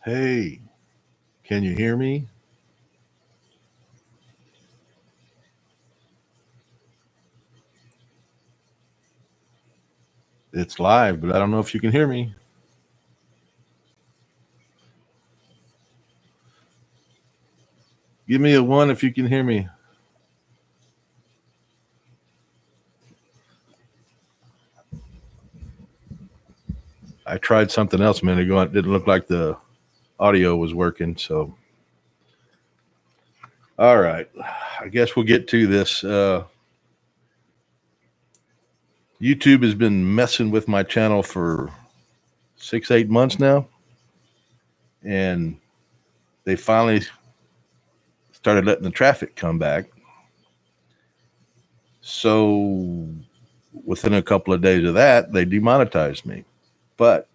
Hey, can you hear me? It's live, but I don't know if you can hear me. Give me a one if you can hear me. I tried something else a minute ago. It didn't look like the audio was working. So, all right. I guess we'll get to this. YouTube has been messing with my channel for 6, 8 months now. And they finally started letting the traffic come back. So, within a couple of days of that, they demonetized me. But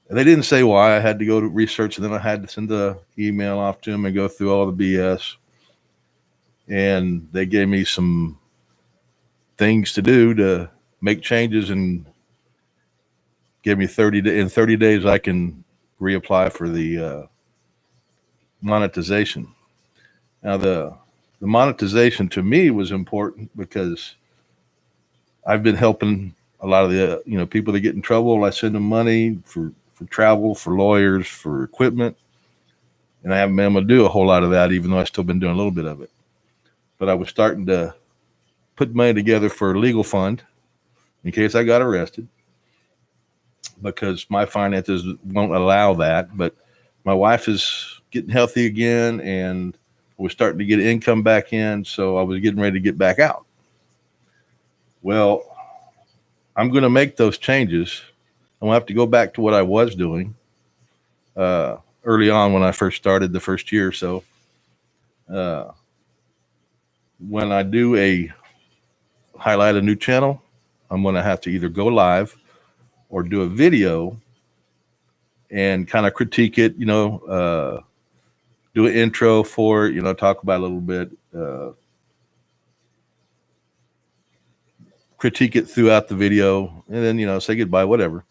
they didn't say why. I had to go to research, and then I had to send the email off to them and go through all the BS. And they gave me some things to do to make changes and give me 30 days I can reapply for the monetization. Now the monetization to me was important because I've been helping a lot of the people that get in trouble. I send them money for travel, for lawyers, for equipment, and I haven't been able to do a whole lot of that, even though I've still been doing a little bit of it. But I was starting to put money together for a legal fund in case I got arrested, because my finances won't allow that. But my wife is getting healthy again, and we're starting to get income back in, so I was getting ready to get back out. Well, I'm going to make those changes. I'm going to have to go back to what I was doing early on when I first started the first year or so. When I do highlight a new channel, I'm going to have to either go live or do a video and kind of critique it, do an intro for it, talk about it a little bit, critique it throughout the video, and then, say goodbye, whatever.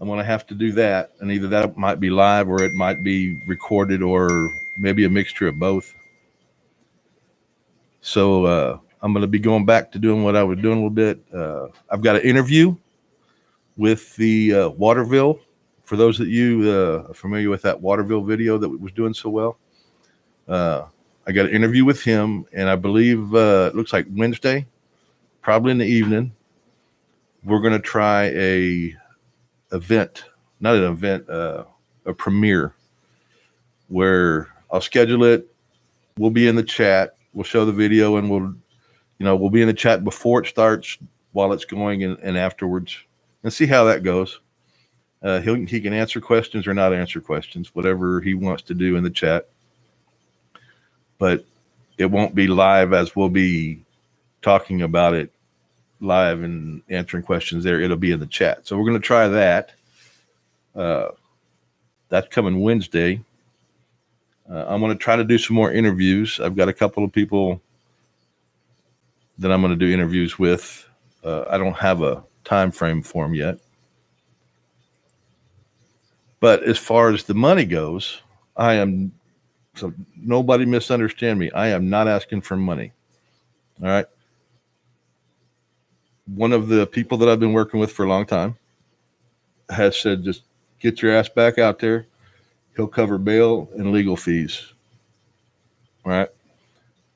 I'm going to have to do that. And either that might be live or it might be recorded or maybe a mixture of both. So I'm going to be going back to doing what I was doing a little bit. I've got an interview with the Waterville. For those of you are familiar with that Waterville video that was doing so well, I got an interview with him, and I believe it looks like Wednesday, probably in the evening, we're going to try a premiere where I'll schedule it. We'll be in the chat. We'll show the video, and we'll be in the chat before it starts, while it's going, and afterwards, and see how that goes. He can answer questions or not answer questions, whatever he wants to do in the chat. But it won't be live, as we'll be talking about it live and answering questions there. It'll be in the chat. So we're going to try that. That's coming Wednesday. I'm going to try to do some more interviews. I've got a couple of people that I'm going to do interviews with. I don't have a time frame for them yet. But as far as the money goes, so nobody misunderstand me. I am not asking for money. All right. One of the people that I've been working with for a long time has said, just get your ass back out there. He'll cover bail and legal fees. All right.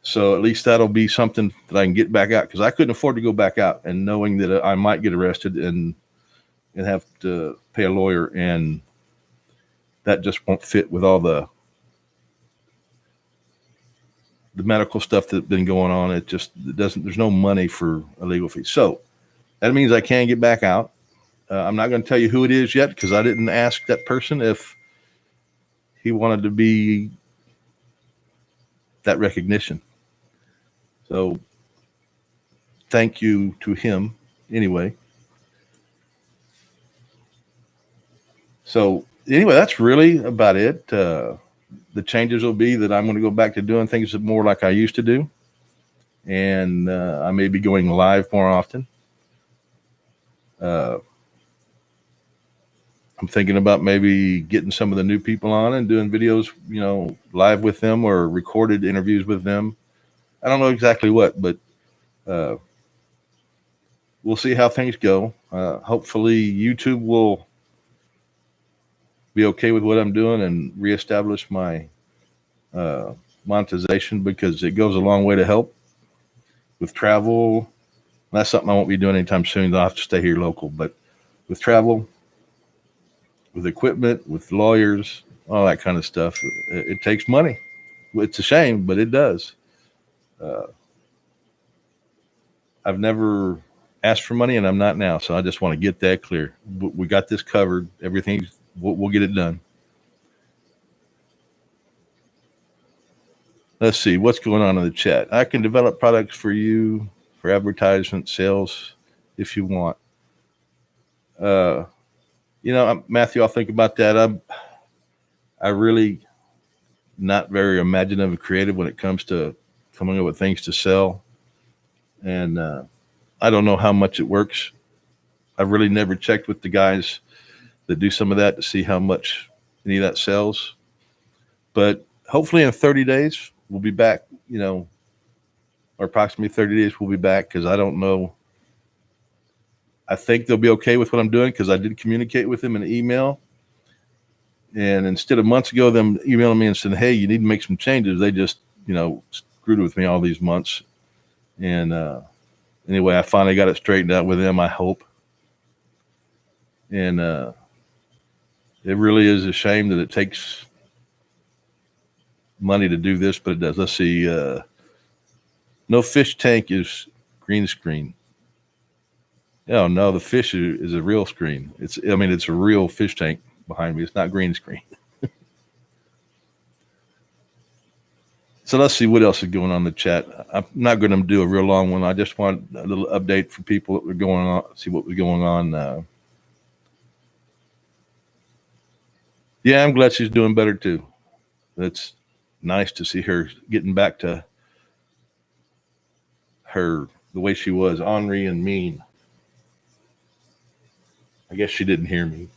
So at least that'll be something that I can get back out, because I couldn't afford to go back out and knowing that I might get arrested and have to pay a lawyer, and that just won't fit with all the medical stuff that's been going on. It doesn't, there's no money for a legal fee. So that means I can get back out. I'm not going to tell you who it is yet, because I didn't ask that person if he wanted to be that recognition. So thank you to him anyway. So anyway, that's really about it. The changes will be that I'm going to go back to doing things more like I used to do. And I may be going live more often. I'm I'm thinking about maybe getting some of the new people on and doing videos, live with them or recorded interviews with them. I don't know exactly what, but uh, we'll see how things go. Hopefully, YouTube will be okay with what I'm doing and reestablish my monetization, because it goes a long way to help with travel. That's something I won't be doing anytime soon. I'll have to stay here local, but with travel, with equipment, with lawyers, all that kind of stuff, it takes money. It's a shame, but it does. Uh, I've never asked for money, and I'm not now. So I just want to get that clear. We got this covered. We'll get it done. Let's see what's going on in the chat. I can develop products for you for advertisement sales if you want. Matthew, I'll think about that. I really not very imaginative and creative when it comes to coming up with things to sell. And I don't know how much it works. I've really never checked with the guys that do some of that to see how much any of that sells. But hopefully in 30 days, we'll be back, or approximately 30 days, we'll be back, because I don't know. I think they'll be okay with what I'm doing, because I did communicate with them in email. And instead of months ago, them emailing me and saying, hey, you need to make some changes, they just, screwed with me all these months. And anyway, I finally got it straightened out with them, I hope. And it really is a shame that it takes money to do this, but it does. Let's see. No fish tank is green screen. Oh, no, the fish is a real screen. It's a real fish tank behind me. It's not green screen. So let's see what else is going on in the chat. I'm not going to do a real long one. I just want a little update for people that were going on, see what was going on. Yeah, I'm glad she's doing better too. It's nice to see her getting back to the way she was, ornery and mean. I guess she didn't hear me.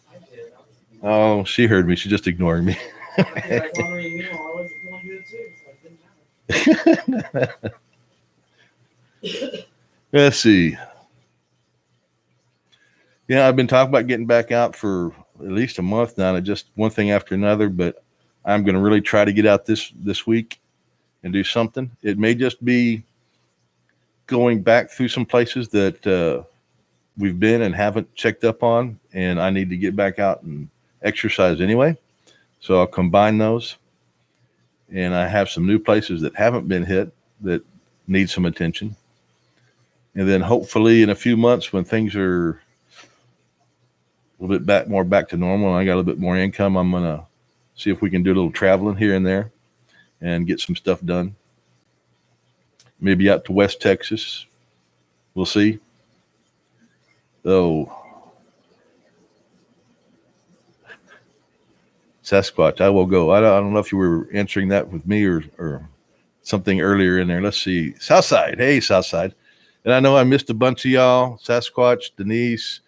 Oh, she heard me. She's just ignoring me. Let's see. Yeah, I've been talking about getting back out for at least a month now, and just one thing after another, but I'm going to really try to get out this week and do something. It may just be going back through some places that we've been and haven't checked up on, and I need to get back out and exercise anyway. So I'll combine those. And I have some new places that haven't been hit that need some attention. And then hopefully in a few months, when things are a little bit more back to normal, and I got a little bit more income, I'm going to see if we can do a little traveling here and there and get some stuff done. Maybe out to West Texas. We'll see. Oh, Sasquatch, I will go. I don't know if you were answering that with me or something earlier in there. Let's see. Southside. Hey, Southside. And I know I missed a bunch of y'all. Sasquatch, Denise,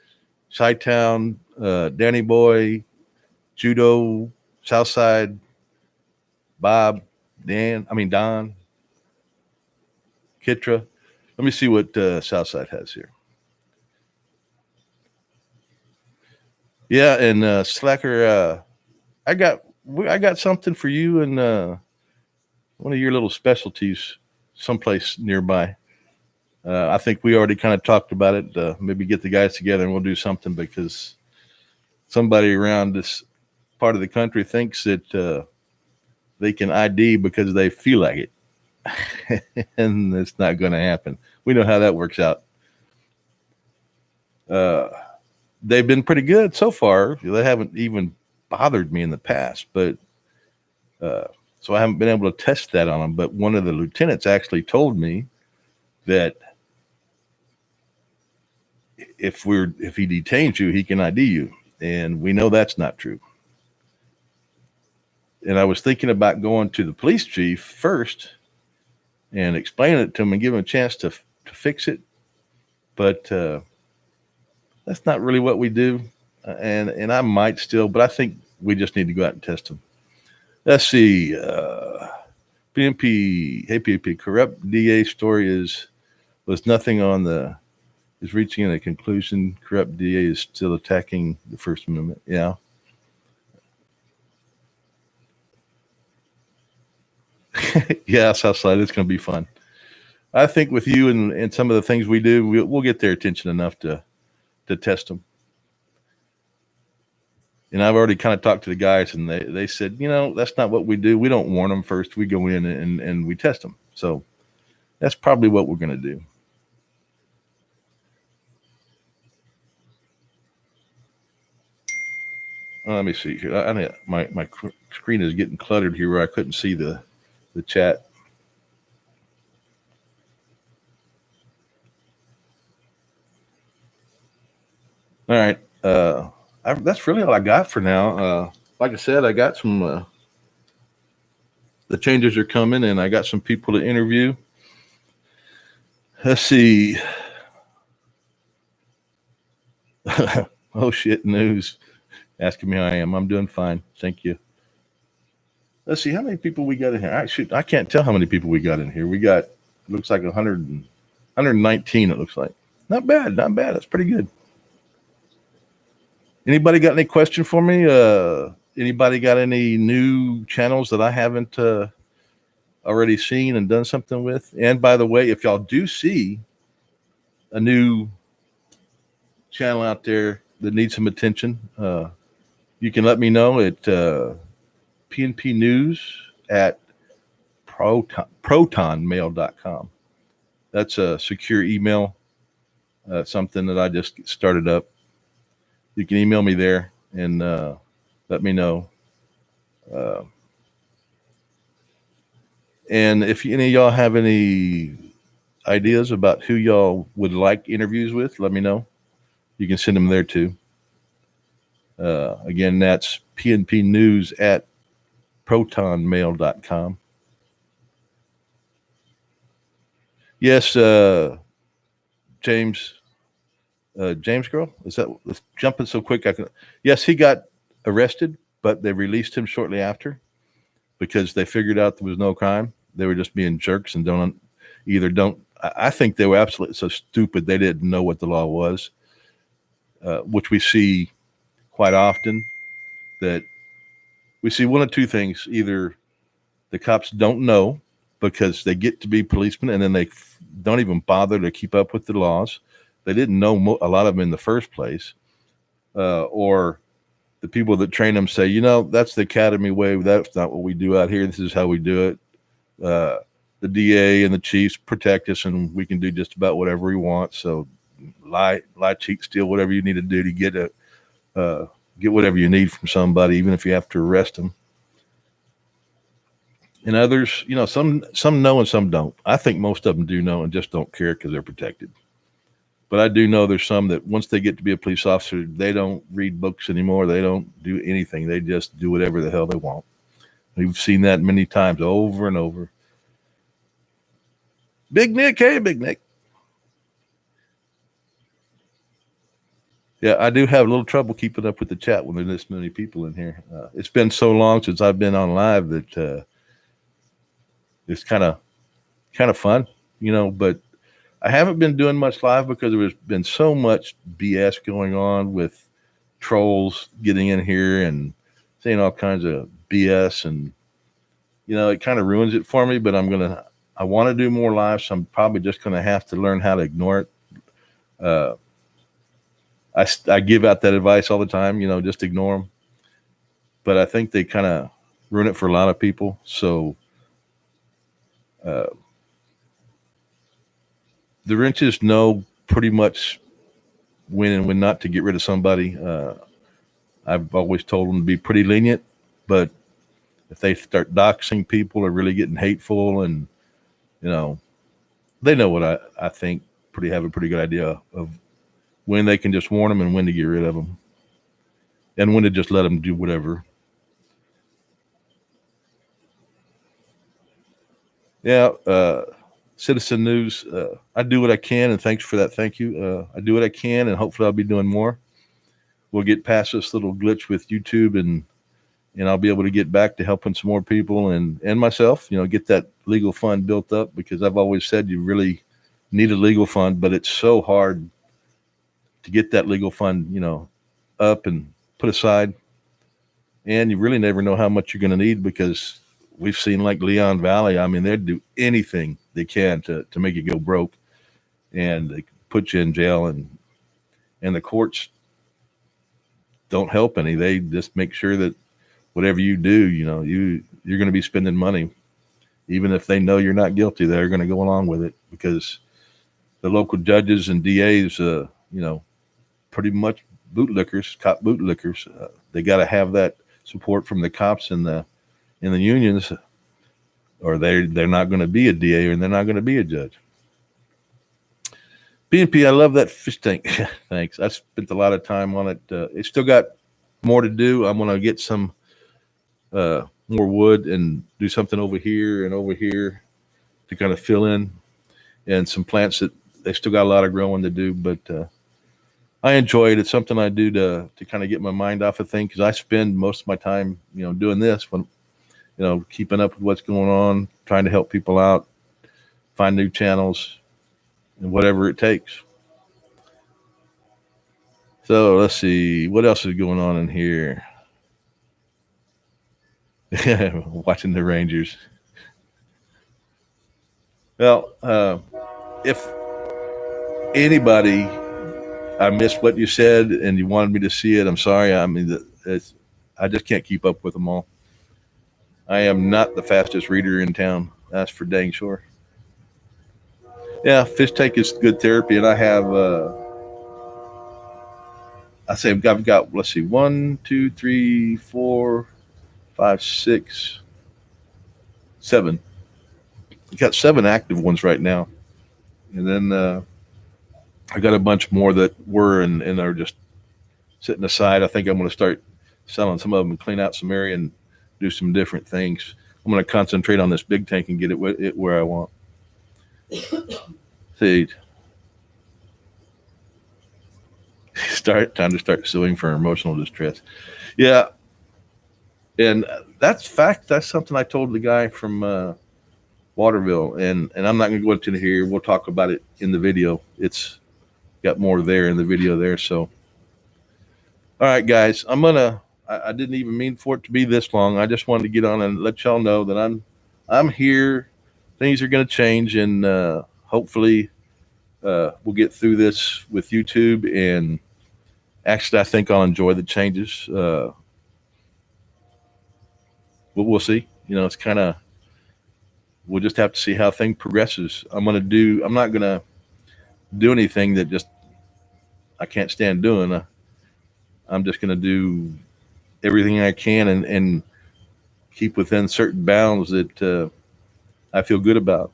Chi-Town, Danny Boy, Judo, Southside, Bob, Don, Kitra. Let me see what Southside has here. Yeah, and Slacker, I got something for you and one of your little specialties someplace nearby. I think we already kind of talked about it. Maybe get the guys together and we'll do something, because somebody around this part of the country thinks that they can ID because they feel like it. And it's not going to happen. We know how that works out. They've been pretty good so far. They haven't even bothered me in the past, but so I haven't been able to test that on them. But one of the lieutenants actually told me that if he detains you, he can ID you, and we know that's not true. And I was thinking about going to the police chief first and explaining it to him and give him a chance to fix it, but that's not really what we do. and I might still, but I think we just need to go out and test them. Let's see. PNP, hey PNP, corrupt DA story was nothing on is reaching a conclusion. Corrupt DA is still attacking the First Amendment. Yeah. Yeah, Southside, it's going to be fun. I think with you and some of the things we do, we'll get their attention enough to test them. And I've already kind of talked to the guys, and they said, that's not what we do. We don't warn them first. We go in and we test them. So that's probably what we're going to do. Let me see here. My screen is getting cluttered here where I couldn't see the chat. All right. That's really all I got for now. Like I said, I got some. The changes are coming, and I got some people to interview. Let's see. Oh shit! News asking me how I am. I'm doing fine, thank you. Let's see how many people we got in here. I can't tell how many people we got in here. We got looks like 119. It looks like not bad. That's pretty good. Anybody got any question for me? Anybody got any new channels that I haven't already seen and done something with? And by the way, if y'all do see a new channel out there that needs some attention, you can let me know at PNP News at protonmail.com. That's a secure email, something that I just started up. You can email me there and let me know. And if any of y'all have any ideas about who y'all would like interviews with, let me know. You can send them there too. Again, that's PNP News at protonmail.com. Yes, James girl, is that let's jumping so quick? Yes, he got arrested, but they released him shortly after because they figured out there was no crime. They were just being jerks and I think they were absolutely so stupid they didn't know what the law was, which we see quite often, that we see one of two things. Either the cops don't know because they get to be policemen and then they don't even bother to keep up with the laws. They didn't know a lot of them in the first place, or the people that train them say, that's the academy way. That's not what we do out here. This is how we do it. The DA and the chiefs protect us, and we can do just about whatever we want. So lie, cheat, steal, whatever you need to do to get whatever you need from somebody, even if you have to arrest them. And others, some know and some don't. I think most of them do know and just don't care because they're protected. But I do know there's some that once they get to be a police officer, they don't read books anymore. They don't do anything. They just do whatever the hell they want. We've seen that many times over and over. Big Nick, hey, Big Nick. Yeah, I do have a little trouble keeping up with the chat when there's this many people in here. It's been so long since I've been on live that it's kind of fun, but I haven't been doing much live because there's been so much BS going on with trolls getting in here and saying all kinds of BS, and it kind of ruins it for me. But I want to do more live, so I'm probably just going to have to learn how to ignore it. I give out that advice all the time, just ignore them. But I think they kind of ruin it for a lot of people. So the wrenches know pretty much when and when not to get rid of somebody. I've always told them to be pretty lenient, but if they start doxing people or really getting hateful, and they know what I think, have a pretty good idea of when they can just warn them and when to get rid of them, and when to just let them do whatever. Yeah, Citizen News, I do what I can, and thanks for that. Thank you. I do what I can, and hopefully I'll be doing more. we'll get past this little glitch with YouTube, and I'll be able to get back to helping some more people and myself, get that legal fund built up, because I've always said you really need a legal fund, but it's so hard to get that legal fund, up and put aside. And you really never know how much you're going to need, because we've seen like Leon Valley. I mean, they'd do anything they can to make you go broke, and they put you in jail, and the courts don't help any. They just make sure that whatever you do, you're going to be spending money, even if they know you're not guilty. They're going to go along with it, because the local judges and DAs, pretty much cop bootlickers. They got to have that support from the cops and the unions, or they're not going to be a DA, and they're not going to be a judge. PNP, I love that fish tank. Thanks. I spent a lot of time on it. It's still got more to do. I'm going to get some more wood and do something over here and over here to kind of fill in, and some plants that they still got a lot of growing to do, but I enjoy it. It's something I do to kind of get my mind off of things, because I spend most of my time, doing this, when, keeping up with what's going on, trying to help people out, find new channels, and whatever it takes. So let's see, what else is going on in here? Watching the Rangers. Well, if anybody, I missed what you said and you wanted me to see it, I'm sorry. I mean, I just can't keep up with them all. I am not the fastest reader in town. That's for dang sure. Yeah, fish tank is good therapy, and I have, I've got, let's see, 1, 2, 3, 4, 5, 6, 7. I've got 7 active ones right now. And then I got a bunch more that were and are just sitting aside. I think I'm going to start selling some of them and clean out some area and do some different things. I'm going to concentrate on this big tank and get it where I want. See, time to start suing for emotional distress. Yeah, and that's something I told the guy from Waterville, and I'm not going to go into here. We'll talk about it in the video. It's got more there in the video there. So, all right, guys, I didn't even mean for it to be this long. I just wanted to get on and let y'all know that I'm here. Things are going to change, and hopefully we'll get through this with YouTube. And actually, I think I'll enjoy the changes. But we'll see. It's kind of, we'll just have to see how things progresses. I'm not going to do anything that just I can't stand doing. I'm just going to do everything I can and keep within certain bounds that I feel good about.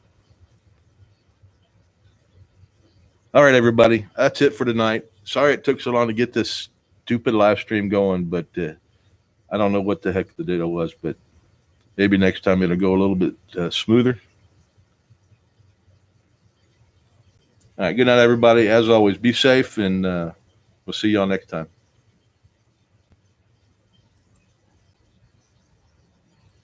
All right, everybody, that's it for tonight. Sorry it took so long to get this stupid live stream going, but I don't know what the heck the deal was, but maybe next time it'll go a little bit smoother. All right, good night, everybody. As always, be safe, and we'll see y'all next time.